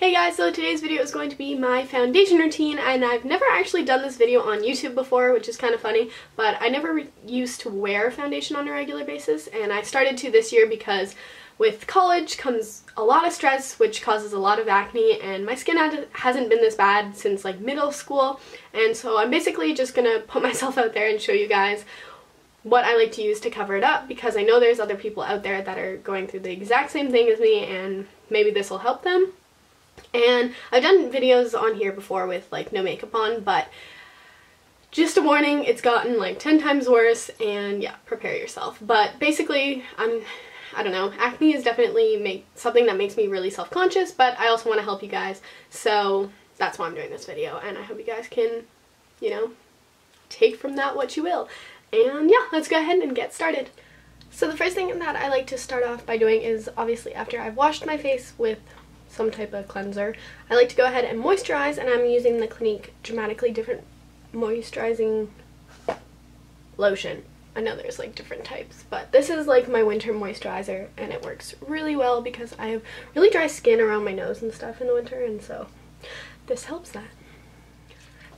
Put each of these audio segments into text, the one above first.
Hey guys, so today's video is going to be my foundation routine, and I've never actually done this video on YouTube before, which is kind of funny, but I never used to wear foundation on a regular basis, and I started to this year because with college comes a lot of stress, which causes a lot of acne, and my skin hasn't been this bad since like middle school, and so I'm basically just gonna put myself out there and show you guys what I like to use to cover it up, because I know there's other people out there that are going through the exact same thing as me, and maybe this will help them. And I've done videos on here before with like no makeup on, but just a warning, it's gotten like 10 times worse, and yeah, prepare yourself. But basically, I don't know, acne is definitely something that makes me really self-conscious, but I also want to help you guys, so that's why I'm doing this video, and I hope you guys can, you know, take from that what you will. And yeah, let's go ahead and get started. So the first thing that I like to start off by doing is, obviously after I've washed my face with some type of cleanser, I like to go ahead and moisturize, and I'm using the Clinique Dramatically Different Moisturizing Lotion. I know there's like different types, but this is like my winter moisturizer, and it works really well because I have really dry skin around my nose and stuff in the winter, and so this helps that.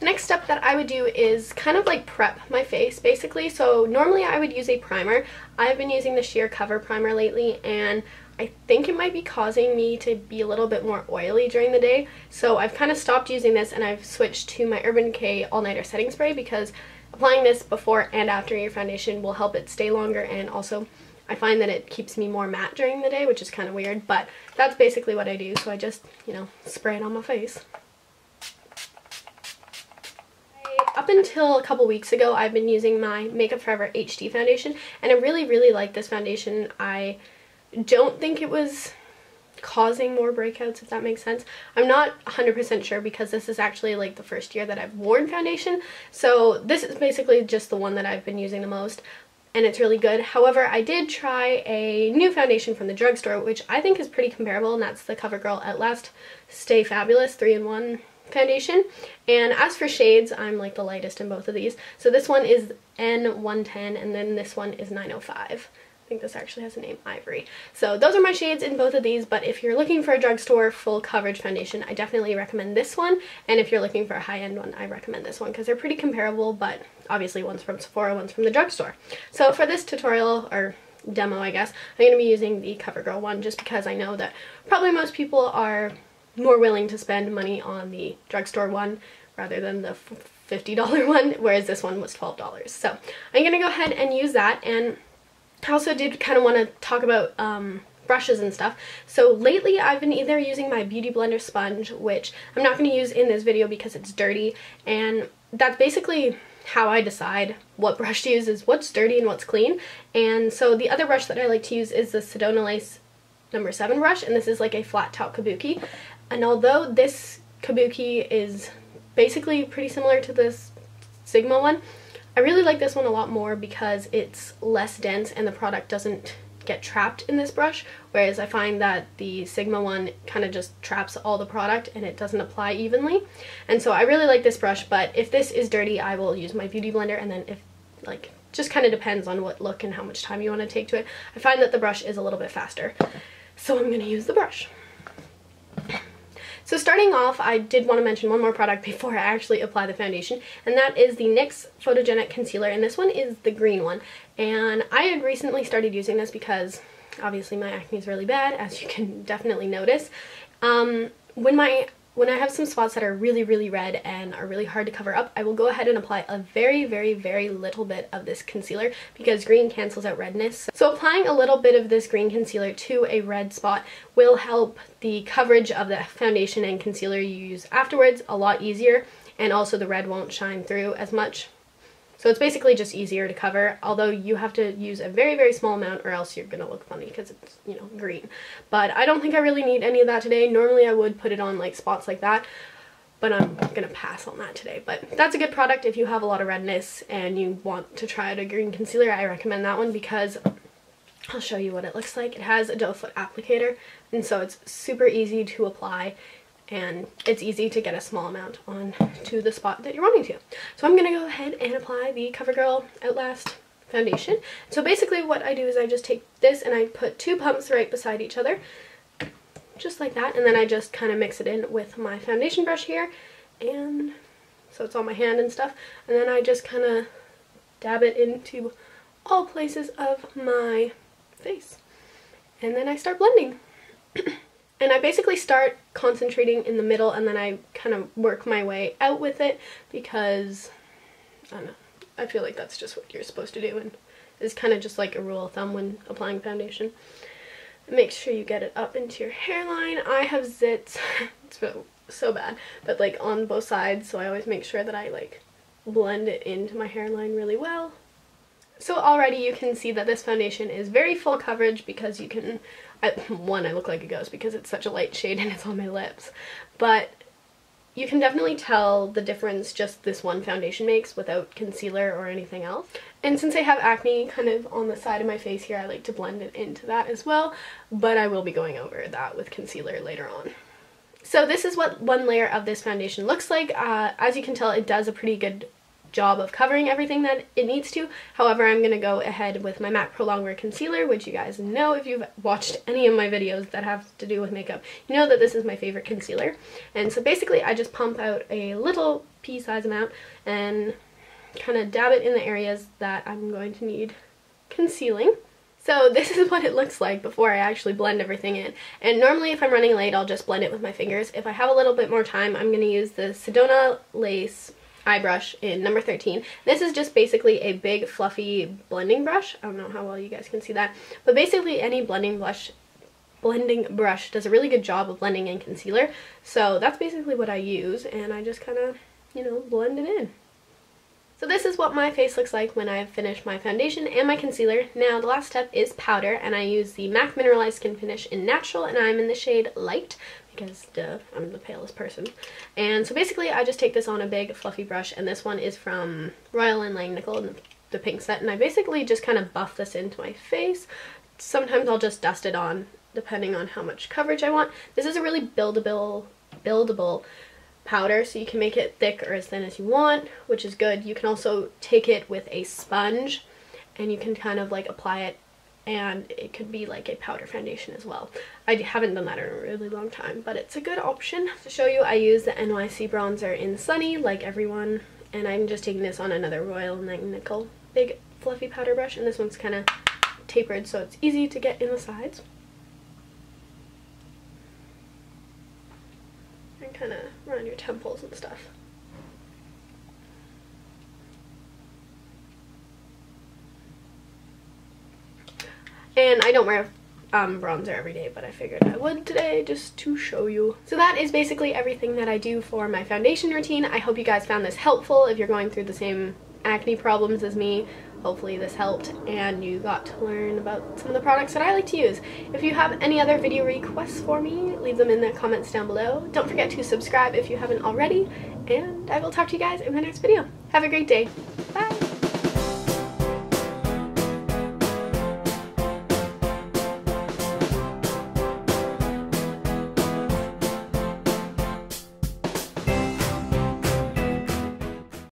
The next step that I would do is kind of like prep my face basically. So normally I would use a primer. I've been using the Sheer Cover primer lately, and I think it might be causing me to be a little bit more oily during the day. So I've kind of stopped using this, and I've switched to my Urban Decay All Nighter Setting Spray, because applying this before and after your foundation will help it stay longer, and also I find that it keeps me more matte during the day, which is kind of weird, but that's basically what I do. So I just, you know, spray it on my face. Up until a couple weeks ago, I've been using my Makeup Forever HD foundation, and I really like this foundation. I don't think it was causing more breakouts, if that makes sense. I'm not 100% sure, because this is actually like the first year that I've worn foundation, so this is basically just the one that I've been using the most, and it's really good. However, I did try a new foundation from the drugstore, which I think is pretty comparable, and that's the Covergirl Outlast Stay Fabulous 3-in-1 foundation. And as for shades, I'm like the lightest in both of these. So this one is N110, and then this one is 905. I think this actually has a name, Ivory. So those are my shades in both of these, but if you're looking for a drugstore full coverage foundation, I definitely recommend this one, and if you're looking for a high-end one, I recommend this one, because they're pretty comparable, but obviously one's from Sephora, one's from the drugstore. So for this tutorial, or demo I guess, I'm going to be using the Covergirl one, just because I know that probably most people are more willing to spend money on the drugstore one rather than the $50 one, whereas this one was $12. So I'm going to go ahead and use that. And I also did kind of want to talk about brushes and stuff. So lately I've been either using my Beauty Blender sponge, which I'm not going to use in this video because it's dirty, and that's basically how I decide what brush to use, is what's dirty and what's clean. And so the other brush that I like to use is the Sedona Lace No. 7 brush, and this is like a flat top kabuki. And although this kabuki is basically pretty similar to this Sigma one, I really like this one a lot more because it's less dense and the product doesn't get trapped in this brush, whereas I find that the Sigma one kind of just traps all the product and it doesn't apply evenly. And so I really like this brush, but if this is dirty, I will use my Beauty Blender, and then if like, just kind of depends on what look and how much time you want to take to it. I find that the brush is a little bit faster, so I'm going to use the brush. So starting off, I did want to mention one more product before I actually apply the foundation, and that is the NYX Photogenic Concealer, and this one is the green one. And I had recently started using this because obviously my acne is really bad, as you can definitely notice. When I have some spots that are really red and are really hard to cover up, I will go ahead and apply a very little bit of this concealer, because green cancels out redness. So applying a little bit of this green concealer to a red spot will help the coverage of the foundation and concealer you use afterwards a lot easier, and also the red won't shine through as much. So it's basically just easier to cover, although you have to use a very small amount, or else you're gonna look funny because it's, you know, green. But I don't think I really need any of that today. Normally I would put it on like spots like that, but I'm gonna pass on that today. But that's a good product if you have a lot of redness and you want to try out a green concealer. I recommend that one because I'll show you what it looks like. It has a doe foot applicator, and so it's super easy to apply, and it's easy to get a small amount on to the spot that you're wanting to. So I'm going to go ahead and apply the Covergirl Outlast foundation. So basically what I do is I just take this and I put two pumps right beside each other, just like that, and then I just kind of mix it in with my foundation brush here, and so it's on my hand and stuff, and then I just kind of dab it into all places of my face, and then I start blending. And I basically start concentrating in the middle, and then I kind of work my way out with it, because I don't know, I feel like that's just what you're supposed to do, and it's kind of just like a rule of thumb when applying foundation. Make sure you get it up into your hairline. I have zits, it's so bad, but like on both sides, so I always make sure that I like blend it into my hairline really well. So already you can see that this foundation is very full coverage, because you can, one, I look like a ghost because it's such a light shade and it's on my lips, but you can definitely tell the difference just this one foundation makes without concealer or anything else. And since I have acne kind of on the side of my face here, I like to blend it into that as well, but I will be going over that with concealer later on. So this is what one layer of this foundation looks like. As you can tell, it does a pretty good job of covering everything that it needs to. However, I'm going to go ahead with my MAC Prolong Concealer, which you guys know if you've watched any of my videos that have to do with makeup, you know that this is my favorite concealer. And so basically I just pump out a little pea-size amount and kind of dab it in the areas that I'm going to need concealing. So this is what it looks like before I actually blend everything in. And normally if I'm running late, I'll just blend it with my fingers. If I have a little bit more time, I'm going to use the Sedona Lace eye brush in number 13. This is just basically a big fluffy blending brush. I don't know how well you guys can see that, but basically any blending brush does a really good job of blending in concealer. So that's basically what I use, and I just kind of, you know, blend it in. So this is what my face looks like when I've finished my foundation and my concealer. Now the last step is powder, and I use the MAC Mineralize Skinfinish in Natural, and I'm in the shade Light, because duh, I'm the palest person. And so basically I just take this on a big fluffy brush, and this one is from Royal & Langnickel in the pink set, and I basically just kind of buff this into my face. Sometimes I'll just dust it on depending on how much coverage I want. This is a really buildable powder, so you can make it thick or as thin as you want, which is good. You can also take it with a sponge and you can kind of like apply it, and it could be like a powder foundation as well. I haven't done that in a really long time, but it's a good option. To show you, I use the NYC Bronzer in Sunny, like everyone, and I'm just taking this on another Royal & Langnickel big fluffy powder brush, and this one's kind of tapered so it's easy to get in the sides. And kind of around your temples and stuff. And I don't wear bronzer every day, but I figured I would today just to show you. So that is basically everything that I do for my foundation routine. I hope you guys found this helpful. If you're going through the same acne problems as me, hopefully this helped and you got to learn about some of the products that I like to use. If you have any other video requests for me, leave them in the comments down below. Don't forget to subscribe if you haven't already, and I will talk to you guys in the next video. Have a great day. Bye!